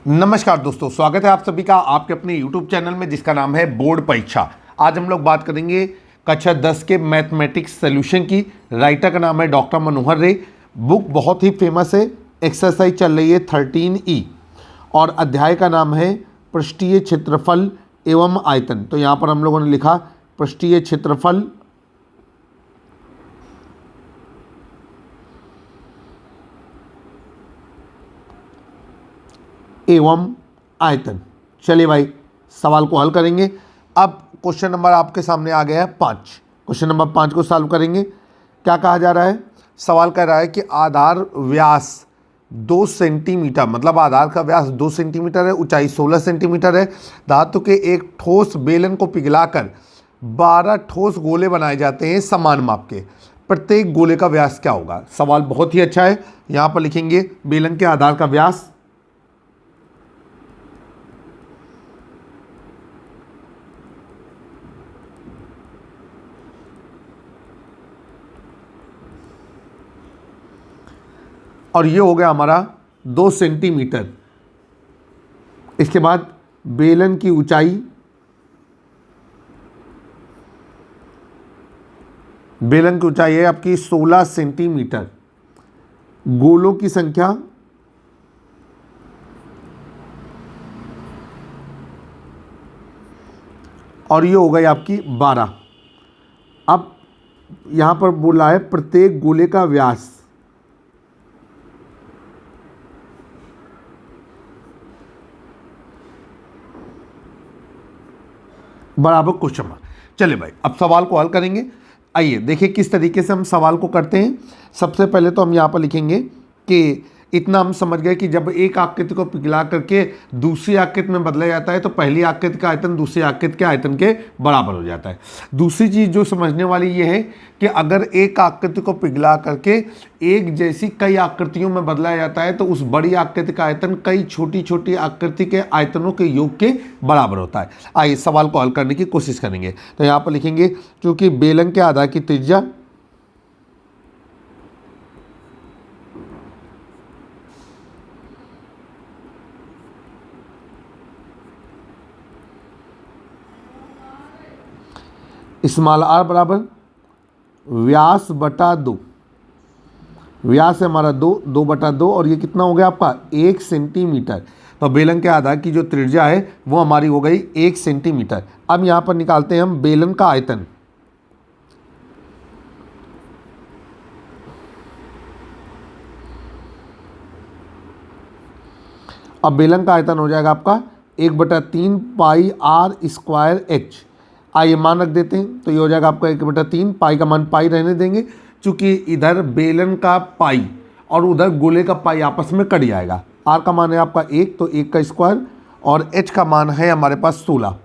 नमस्कार दोस्तों, स्वागत है आप सभी का आपके अपने YouTube चैनल में जिसका नाम है बोर्ड परीक्षा। आज हम लोग बात करेंगे कक्षा 10 के मैथमेटिक्स सॉल्यूशन की। राइटर का नाम है डॉक्टर मनोहर रे। बुक बहुत ही फेमस है। एक्सरसाइज चल रही है 13E और अध्याय का नाम है पृष्ठीय क्षेत्रफल एवं आयतन। तो यहाँ पर हम लोगों ने लिखा पृष्ठीय क्षेत्रफल एवं आयतन। चलिए भाई, सवाल को हल करेंगे। अब क्वेश्चन नंबर आपके सामने आ गया है 5। क्वेश्चन नंबर 5 को सॉल्व करेंगे। क्या कहा जा रहा है? सवाल कह रहा है कि आधार व्यास 2 सेंटीमीटर, मतलब आधार का व्यास 2 सेंटीमीटर है, ऊंचाई 16 सेंटीमीटर है। धातु के एक ठोस बेलन को पिघलाकर 12 ठोस गोले बनाए जाते हैं समान माप के। प्रत्येक गोले का व्यास क्या होगा? सवाल बहुत ही अच्छा है। यहाँ पर लिखेंगे बेलन के आधार का व्यास, और ये हो गया हमारा 2 सेंटीमीटर। इसके बाद बेलन की ऊंचाई, बेलन की ऊंचाई है आपकी 16 सेंटीमीटर। गोलों की संख्या और ये हो गई आपकी 12। अब यहां पर बोला है प्रत्येक गोले का व्यास। बराबर क्वेश्चन मार्क। चलिए भाई, अब सवाल को हल करेंगे। आइए देखिए किस तरीके से हम सवाल को करते हैं। सबसे पहले तो हम यहाँ पर लिखेंगे कि इतना हम समझ गए कि जब एक आकृति को पिघला करके दूसरी आकृति में बदला जाता है तो पहली आकृति का आयतन दूसरी आकृति के आयतन के बराबर हो जाता है। दूसरी चीज़ जो समझने वाली ये है कि अगर एक आकृति को पिघला करके एक जैसी कई आकृतियों में बदला जाता है तो उस बड़ी आकृति का आयतन कई छोटी छोटी आकृति के आयतनों के योग के बराबर होता है। आइए सवाल को हल करने की कोशिश करेंगे। तो यहाँ पर लिखेंगे चूँकि बेलन के आधार की त्रिज्या स्मॉल आर बराबर व्यास बटा 2। व्यास है हमारा 2/2 और ये कितना हो गया आपका 1 सेंटीमीटर। तो बेलन के आधार की जो त्रिज्या है वो हमारी हो गई 1 सेंटीमीटर। अब यहाँ पर निकालते हैं हम बेलन का आयतन। अब बेलन का आयतन हो जाएगा आपका 1/3 पाई आर स्क्वायर एच। आइए मान रख देते हैं। तो ये हो जाएगा आपका 1/3। पाई का मान पाई रहने देंगे क्योंकि इधर बेलन का पाई और उधर गोले का पाई आपस में कट जाएगा। आर का मान है आपका 1, तो 1 का स्क्वायर, और एच का मान है हमारे पास 16।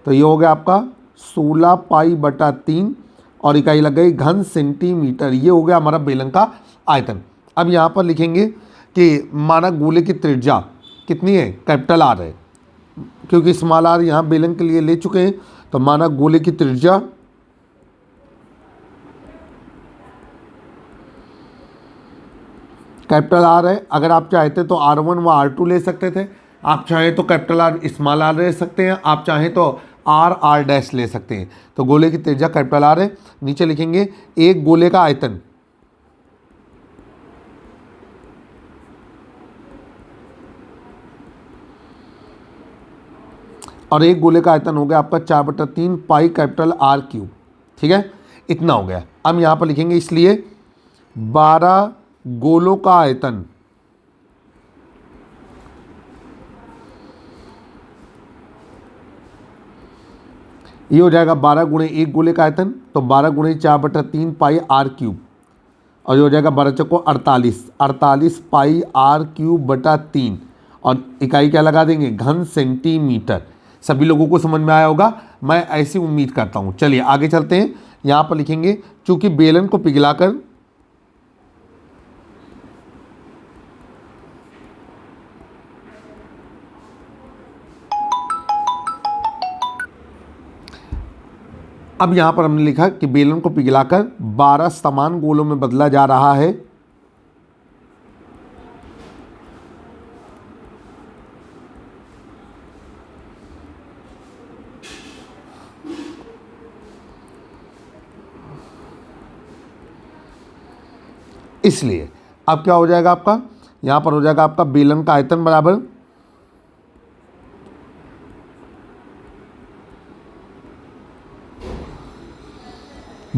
तो ये हो गया आपका 16 पाई/3 और इकाई लग गई घन सेंटीमीटर। ये हो गया हमारा बेलन का आयतन। अब यहाँ पर लिखेंगे कि माना गोले की त्रिज्या कितनी है? कैपिटल आर है, क्योंकि स्मॉल आर यहाँ बेलन के लिए ले चुके हैं। तो माना गोले की त्रिज्या कैपिटल आर है। अगर आप चाहते तो R1 व R2 ले सकते थे। आप चाहें तो कैपिटल आर स्मॉल आर ले सकते हैं। आप चाहें तो R डैश ले सकते हैं। तो गोले की त्रिज्या कैपिटल आर है। नीचे लिखेंगे एक गोले का आयतन, और एक गोले का आयतन हो गया आपका 4/3 पाई कैपिटल आर क्यूब। ठीक है, इतना हो गया। अब यहाँ पर लिखेंगे इसलिए 12 गोलों का आयतन ये हो जाएगा 12 गुणे एक गोले का आयतन, तो 12 गुणे 4/3 पाई आर क्यूब, और ये हो जाएगा 12 चौको 48 पाई आर क्यूब बटा 3, और इकाई क्या लगा देंगे? घन सेंटीमीटर। सभी लोगों को समझ में आया होगा, मैं ऐसी उम्मीद करता हूँ। चलिए आगे चलते हैं। यहाँ पर लिखेंगे चूँकि बेलन को पिघलाकर अब यहाँ पर हमने लिखा कि बेलन को पिघलाकर 12 समान गोलों में बदला जा रहा है। इसलिए अब क्या हो जाएगा आपका, यहाँ पर हो जाएगा आपका बेलन का आयतन बराबर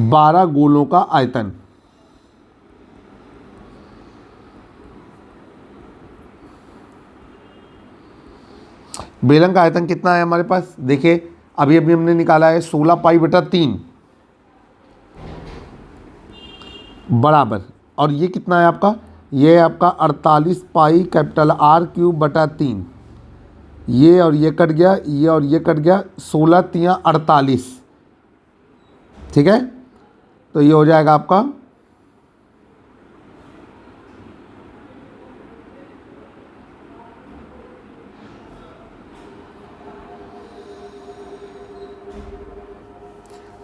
12 गोलों का आयतन। बेलन का आयतन कितना है हमारे पास, देखिए अभी अभी हमने निकाला है 16 पाई बटा 3 बराबर, और ये कितना है आपका, ये है आपका 48 पाई कैपिटल आर क्यूब बटा 3। ये और ये कट गया, ये और ये कट गया, 16 तियाँ 48, ठीक है। तो ये हो जाएगा आपका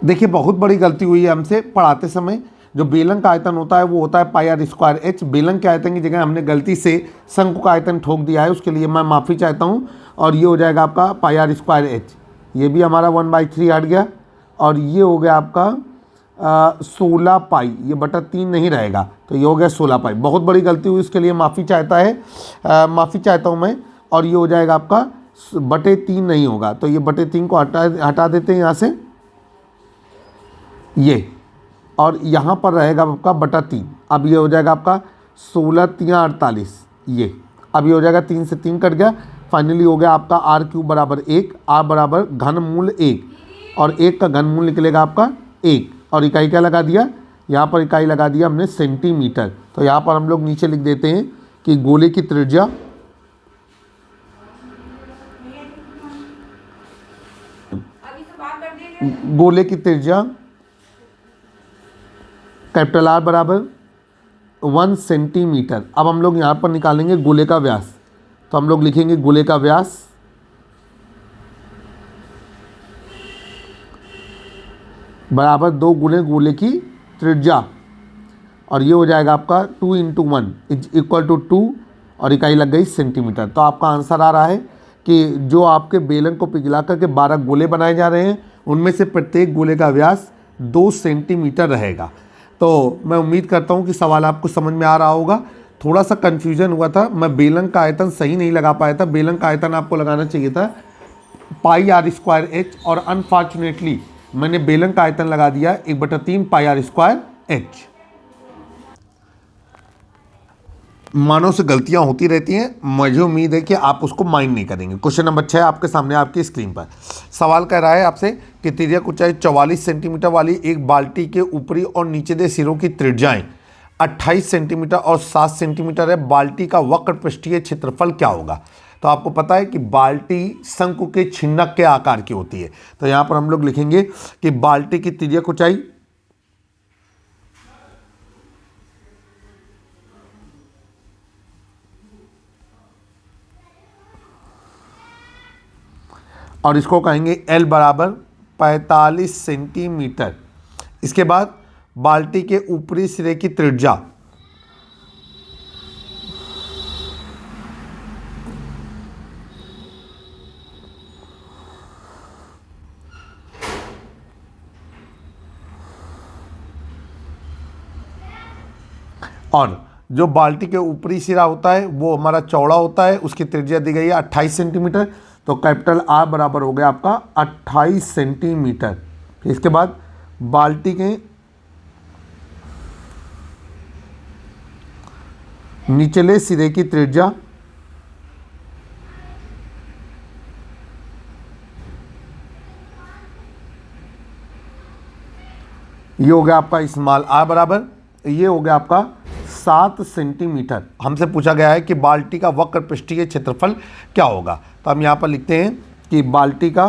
देखिए बहुत बड़ी गलती हुई है हमसे पढ़ाते समय। जो बेलन का आयतन होता है वो होता है पाई आर स्क्वायर एच। बेलन के आयतन की जगह हमने गलती से शंकु का आयतन ठोक दिया है, उसके लिए मैं माफ़ी चाहता हूँ। और ये हो जाएगा आपका पाई आर स्क्वायर एच, ये भी हमारा 1/3 हट गया। और ये हो गया आपका 16 पाई, ये बटा 3 नहीं रहेगा, तो ये हो गया 16 पाई। बहुत बड़ी गलती हुई, उसके लिए माफ़ी चाहता हूँ मैं। और ये हो जाएगा आपका बटे 3 नहीं होगा, तो ये बटे 3 को हटा देते हैं यहाँ से, ये, और यहाँ पर रहेगा आपका बटा 3। अब ये हो जाएगा आपका 16 तियाँ 48, ये अब ये हो जाएगा 3 से 3 कट गया। फाइनली हो गया आपका आर क्यूब बराबर 1, आर बराबर घनमूल 1, और 1 का घनमूल निकलेगा आपका 1। और इकाई क्या लगा दिया, यहाँ पर इकाई लगा दिया हमने सेंटीमीटर। तो यहाँ पर हम लोग नीचे लिख देते हैं कि गोले की त्रिज्या कैपिटल आर बराबर 1 सेंटीमीटर। अब हम लोग यहाँ पर निकालेंगे गोले का व्यास, तो हम लोग लिखेंगे गोले का व्यास बराबर 2 गुणे गोले की त्रिज्या, और ये हो जाएगा आपका 2 × 1 = 2, और इकाई लग गई सेंटीमीटर। तो आपका आंसर आ रहा है कि जो आपके बेलन को पिघला करके 12 गोले बनाए जा रहे हैं, उनमें से प्रत्येक गोले का व्यास 2 सेंटीमीटर रहेगा। तो मैं उम्मीद करता हूँ कि सवाल आपको समझ में आ रहा होगा। थोड़ा सा कन्फ्यूजन हुआ था, मैं बेलन का आयतन सही नहीं लगा पाया था। बेलन का आयतन आपको लगाना चाहिए था पाई आर स्क्वायर एच, और अनफॉर्चुनेटली मैंने बेलन का आयतन लगा दिया 1/3 पाई आर स्क्वायर एच। मानव से गलतियां होती रहती हैं, मुझे उम्मीद है कि आप उसको माइंड नहीं करेंगे। क्वेश्चन नंबर 6 आपके सामने आपकी स्क्रीन पर सवाल कह रहा है आपसे कि तिर्यक ऊंचाई 44 सेंटीमीटर वाली एक बाल्टी के ऊपरी और निचले सिरों की त्रिज्याएं 28 सेंटीमीटर और 7 सेंटीमीटर है। बाल्टी का वक्र पृष्ठीय क्षेत्रफल क्या होगा। तो आपको पता है कि बाल्टी शंकु के छिन्नक के आकार की होती है। तो यहाँ पर हम लोग लिखेंगे कि बाल्टी की तिर्यक ऊंचाई और इसको कहेंगे L बराबर 45 सेंटीमीटर। इसके बाद बाल्टी के ऊपरी सिरे की त्रिज्या और जो बाल्टी के ऊपरी सिरा होता है वो हमारा चौड़ा होता है, उसकी त्रिज्या दी गई है 28 सेंटीमीटर। तो कैपिटल आर बराबर हो गया आपका 28 सेंटीमीटर। फिर इसके बाद बाल्टी के निचले सिरे की त्रिज्या ये हो गया आपका स्मॉल आर बराबर, ये हो गया आपका 7 सेंटीमीटर। हमसे पूछा गया है कि बाल्टी का वक्र पृष्ठीय क्षेत्रफल क्या होगा। तो हम यहाँ पर लिखते हैं कि बाल्टी का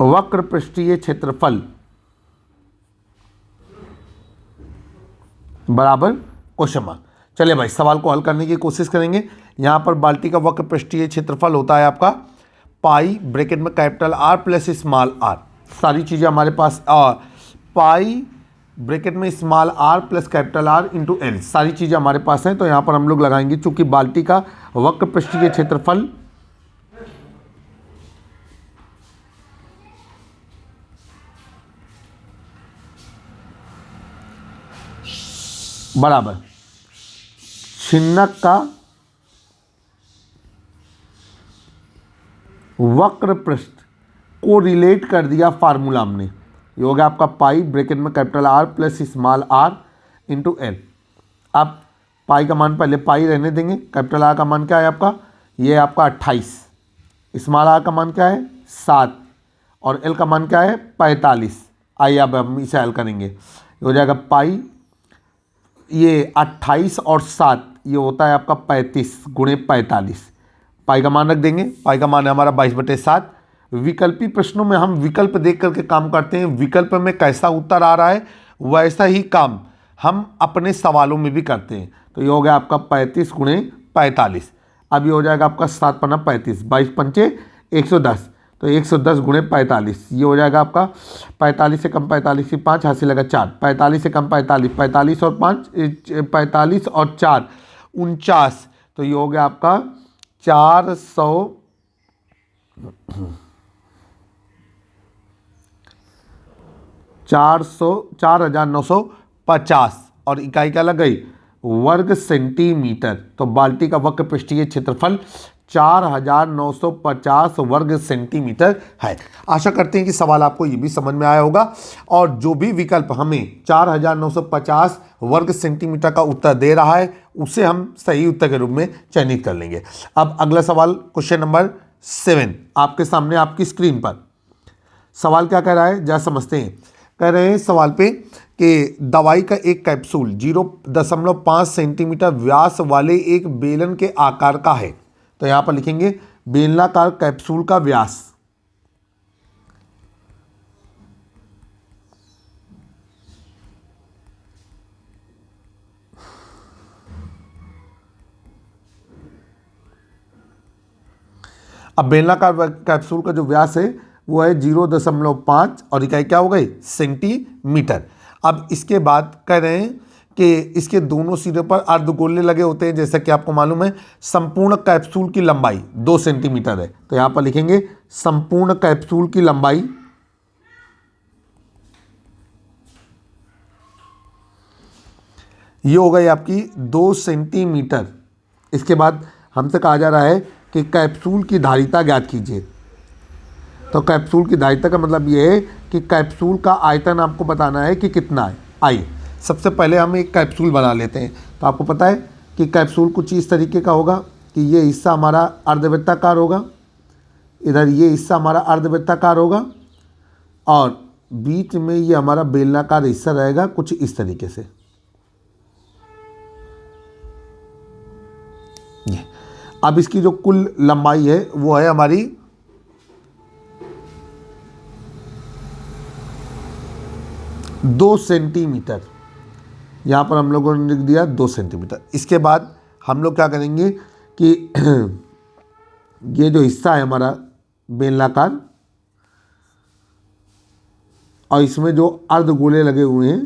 वक्र पृष्ठीय क्षेत्रफल बराबर क्वेश्चन मार्क। चलिए भाई सवाल को हल करने की कोशिश करेंगे। यहाँ पर बाल्टी का वक्र पृष्ठीय क्षेत्रफल होता है आपका पाई ब्रैकेट में capital R plus small R, सारी चीज़ें हमारे पास पाई ब्रैकेट में small R plus capital R into L, सारी चीज़ें हमारे पास हैं। तो यहाँ पर हम लोग लगाएंगे चूंकि बाल्टी का वक्र पृष्ठीय क्षेत्रफल बराबर छिन्नक का वक्र पृष्ठ को रिलेट कर दिया फार्मूला हमने। ये हो गया आपका पाई ब्रैकेट में capital R plus small R into L. अब पाई का मान पहले पाई रहने देंगे, कैपिटल आर का मान क्या है आपका, ये है आपका 28, स्मॉल आर का मान क्या है 7 और एल का मान क्या है 45। आइए अब हम इसे हल करेंगे। ये हो जाएगा पाई, ये 28 और 7 ये होता है आपका 35 गुणे 45। पाई का मान रख देंगे, पाई का मान है हमारा 22/7। विकल्पी प्रश्नों में हम विकल्प देख करके काम करते हैं, विकल्प में कैसा उत्तर आ रहा है वैसा ही काम हम अपने सवालों में भी करते हैं। तो ये हो गया आपका 35 गुणे 45। अब ये हो जाएगा आपका 7 पन्ना 35, 22 पंचे 110, तो 110 गुणे 45 ये हो जाएगा आपका 45 से कम 45 की 5 हासिल लगा 4, 45 से कम 45, 45 और 5 45 और 4 49, तो ये हो गया आपका 4,950 और इकाई क्या लग गई वर्ग सेंटीमीटर। तो बाल्टी का वक्र पृष्ठीय क्षेत्रफल 4,950 वर्ग सेंटीमीटर है। आशा करते हैं कि सवाल आपको ये भी समझ में आया होगा और जो भी विकल्प हमें 4,950 वर्ग सेंटीमीटर का उत्तर दे रहा है उसे हम सही उत्तर के रूप में चयनित कर लेंगे। अब अगला सवाल क्वेश्चन नंबर 7 आपके सामने आपकी स्क्रीन पर। सवाल क्या कह रहा है जरा समझते हैं। कह रहे हैं सवाल पे कि दवाई का एक कैप्सूल 0.5 सेंटीमीटर व्यास वाले एक बेलन के आकार का है। तो यहां पर लिखेंगे बेलनाकार कैप्सूल का व्यास। अब बेलनाकार कैप्सूल का जो व्यास है वो है 0.5 और इकाई क्या हो गई सेंटीमीटर। अब इसके बाद कह रहे हैं कि इसके दोनों सिरों पर अर्धगोले लगे होते हैं, जैसा कि आपको मालूम है संपूर्ण कैप्सूल की लंबाई 2 सेंटीमीटर है। तो यहां पर लिखेंगे संपूर्ण कैप्सूल की लंबाई ये हो गई आपकी 2 सेंटीमीटर। इसके बाद हमसे कहा जा रहा है कि कैप्सूल की धारिता ज्ञात कीजिए। तो कैप्सूल की धारिता का मतलब ये है कि कैप्सूल का आयतन आपको बताना है कि कितना है। आइए सबसे पहले हम एक कैप्सूल बना लेते हैं। तो आपको पता है कि कैप्सूल कुछ इस तरीके का होगा कि ये हिस्सा हमारा अर्धवृत्ताकार होगा, इधर ये हिस्सा हमारा अर्धवृत्ताकार होगा और बीच में ये हमारा बेलनाकार हिस्सा रहेगा कुछ इस तरीके से। अब इसकी जो कुल लंबाई है वो है हमारी 2 सेंटीमीटर। यहाँ पर हम लोगों ने लिख दिया 2 सेंटीमीटर। इसके बाद हम लोग क्या करेंगे कि ये जो हिस्सा है हमारा बेलनाकार और इसमें जो अर्धगोले लगे हुए हैं,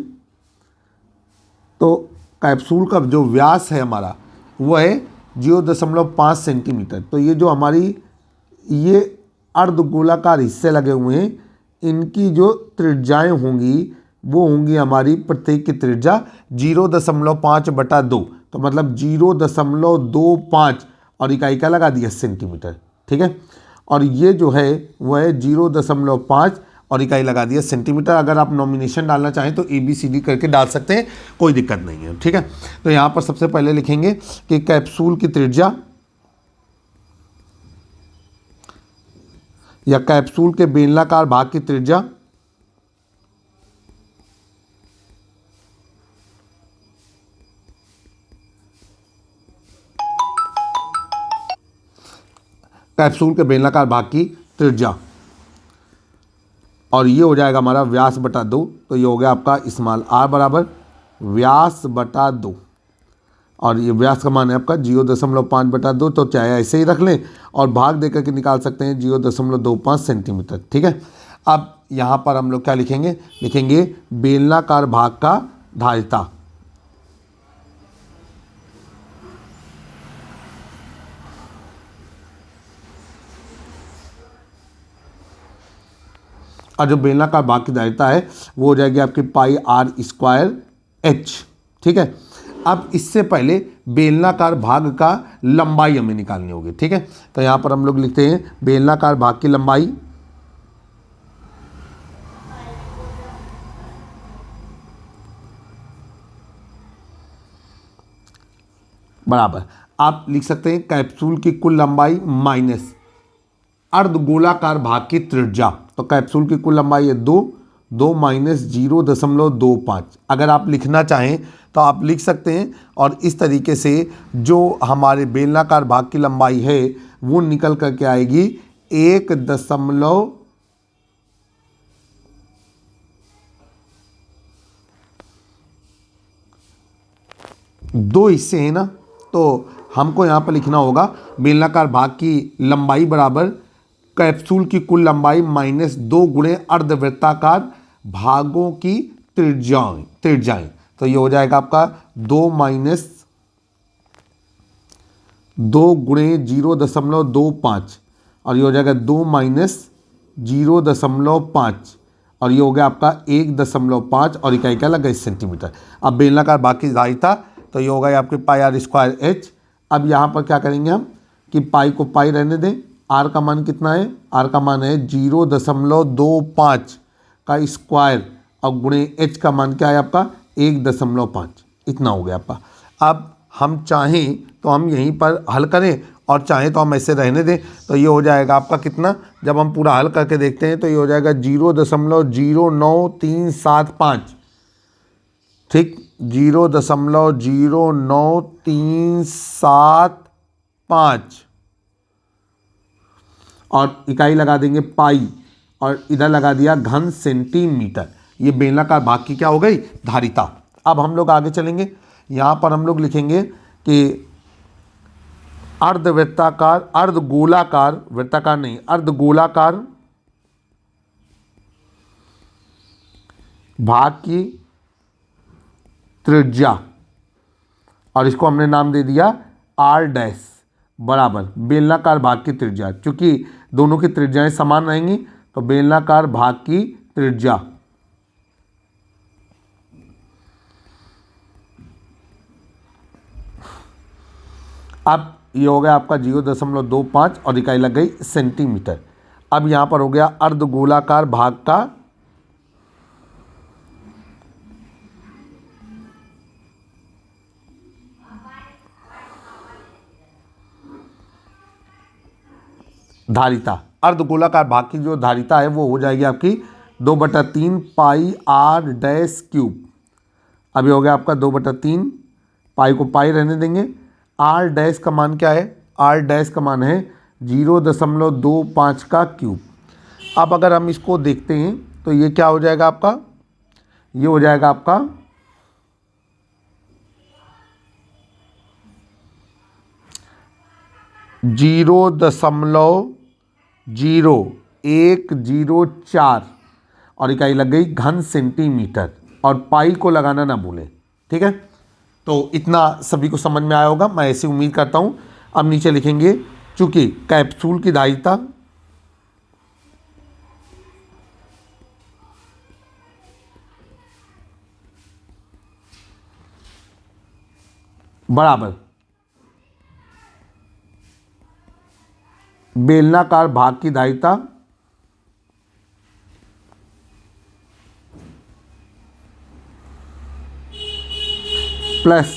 तो कैप्सूल का जो व्यास है हमारा वो है 0.5 सेंटीमीटर। तो ये जो हमारी ये अर्धगोलाकार हिस्से लगे हुए हैं इनकी जो त्रिज्याएं होंगी वो होंगी हमारी प्रत्येक की त्रिज्या 0.5/2, तो मतलब 0.25 और इकाई का लगा दिया सेंटीमीटर। ठीक है, और ये जो है वह है 0.5 और इकाई लगा दिया सेंटीमीटर। अगर आप नॉमिनेशन डालना चाहें तो ABCD करके डाल सकते हैं, कोई दिक्कत नहीं है। ठीक है, तो यहाँ पर सबसे पहले लिखेंगे कि कैप्सूल की त्रिज्या या कैप्सूल के बेलनाकार भाग की त्रिज्या कैप्सूल के बेलनाकार भाग की त्रिज्या और ये हो जाएगा हमारा व्यास बटा 2। तो ये हो गया आपका स्मॉल r बराबर व्यास बटा 2 और ये व्यास का मान है आपका 0.5/2। तो चाहे ऐसे ही रख लें और भाग देकर के निकाल सकते हैं 0.25 सेंटीमीटर। ठीक है, अब यहाँ पर हम लोग क्या लिखेंगे, लिखेंगे बेलनाकार भाग का धारिता। और जो बेलनाकार भाग की धारिता है वो हो जाएगी आपकी पाई r² h। ठीक है, अब इससे पहले बेलनाकार भाग का लंबाई हमें निकालनी होगी, ठीक है। तो यहाँ पर हम लोग लिखते हैं बेलनाकार भाग की लंबाई बराबर, आप लिख सकते हैं कैप्सूल की कुल लंबाई माइनस अर्धगोलाकार भाग की त्रिज्या। तो कैप्सूल की कुल लंबाई है 2 माइनस 0.25। अगर आप लिखना चाहें तो आप लिख सकते हैं, और इस तरीके से जो हमारे बेलनाकार भाग की लंबाई है वो निकल करके आएगी 1.2 हिस्से हैं ना, तो हमको यहाँ पर लिखना होगा बेलनाकार भाग की लंबाई बराबर कैप्सूल की कुल लंबाई माइनस 2 गुणे अर्धवृत्ताकार भागों की त्रिज्याएं। तो ये हो जाएगा आपका 2 माइनस 2 गुणे 0.25, और ये हो जाएगा 2 माइनस 0.5, और ये हो गया आपका 1.5, और इकाई क्या लगा सेंटीमीटर। अब बेलनाकार भाग की धारिता तो ये होगा आपके पाई आर स्क्वायर एच। अब यहाँ पर क्या करेंगे हम कि पाई को पाई रहने दें, आर का मान कितना है, आर का मान है 0.25 का स्क्वायर, और गुणे एच का मान क्या है आपका 1.5, इतना हो गया आपका। अब हम चाहें तो हम यहीं पर हल करें, और चाहें तो हम ऐसे रहने दें। तो ये हो जाएगा आपका कितना, जब हम पूरा हल करके देखते हैं तो ये हो जाएगा 0.09375, ठीक, 0.09375, और इकाई लगा देंगे पाई, और इधर लगा दिया घन सेंटीमीटर। ये बेलनाकार भाग की क्या हो गई धारिता। अब हम लोग आगे चलेंगे, यहाँ पर हम लोग लिखेंगे कि अर्धवृत्ताकार अर्धगोलाकार, वृत्ताकार नहीं, अर्धगोलाकार भाग की त्रिज्या, और इसको हमने नाम दे दिया आर डैश बराबर बेलनाकार भाग की त्रिज्या। क्योंकि दोनों की त्रिज्याएं समान रहेंगी तो बेलनाकार भाग की त्रिज्या अब ये हो गया आपका 0.25, और इकाई लग गई सेंटीमीटर। अब यहाँ पर हो गया अर्धगोलाकार भाग का धारिता। अर्धगोलाकार भाग की जो धारिता है वो हो जाएगी आपकी 2/3 पाई आर डैश क्यूब। अब ये हो गया आपका 2/3, पाई को पाई रहने देंगे, आर डैश का मान क्या है, आर डैश का मान है 0.25 का क्यूब। अब अगर हम इसको देखते हैं तो ये क्या हो जाएगा आपका, ये हो जाएगा आपका 0.0104, और इकाई लग गई घन सेंटीमीटर, और पाई को लगाना ना भूलें, ठीक है। तो इतना सभी को समझ में आया होगा, मैं ऐसी उम्मीद करता हूँ। अब नीचे लिखेंगे चूंकि कैप्सूल की धारिता बराबर बेलनाकार भाग की धारिता प्लस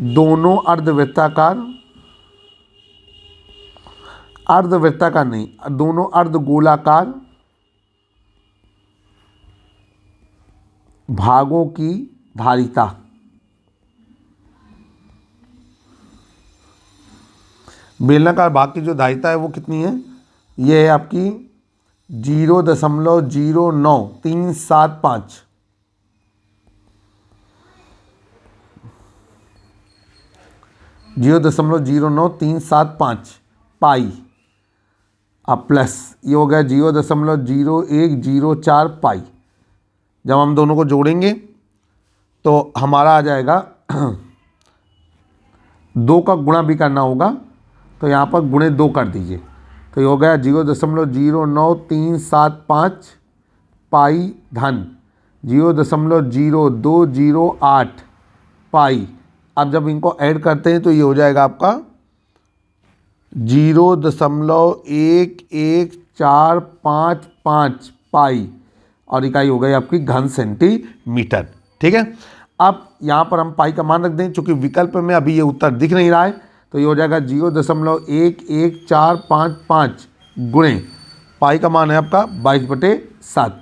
दोनों अर्धवृत्ताकार नहीं, दोनों अर्धगोलाकार भागों की धारिता बेलनाकार भाग की जो धारिता है वो कितनी है, ये है आपकी 0.09375, 0.09375 पाई, अब प्लस ये हो गया 0.0104 पाई। जब हम दोनों को जोड़ेंगे तो हमारा आ जाएगा 2 का गुणा भी करना होगा, तो यहाँ पर गुणे 2 कर दीजिए, तो ये हो गया 0.09375 पाई धन 0.0208 पाई। अब जब इनको ऐड करते हैं तो ये हो जाएगा आपका 0.1145 पाई और इकाई हो गई आपकी घन सेंटीमीटर। ठीक है, अब यहाँ पर हम पाई का मान रख दें, चूंकि विकल्प में अभी ये उत्तर दिख नहीं रहा है तो ये हो जाएगा 0.11455 गुणे पाई का मान है आपका 22/7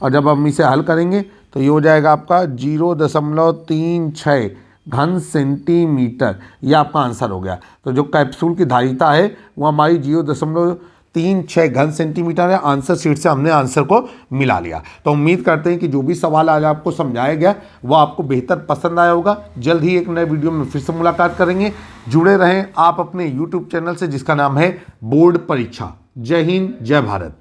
और जब हम इसे हल करेंगे तो ये हो जाएगा आपका 0.36 घन सेंटीमीटर। ये आपका आंसर हो गया। तो जो कैप्सूल की धारिता है वो हमारी 0.36 घन सेंटीमीटर है। आंसर शीट से हमने आंसर को मिला लिया। तो उम्मीद करते हैं कि जो भी सवाल आज आपको समझाया गया वो आपको बेहतर पसंद आया होगा। जल्द ही एक नए वीडियो में फिर से मुलाकात करेंगे। जुड़े रहें आप अपने YouTube चैनल से जिसका नाम है बोर्ड परीक्षा। जय हिंद, जय भारत।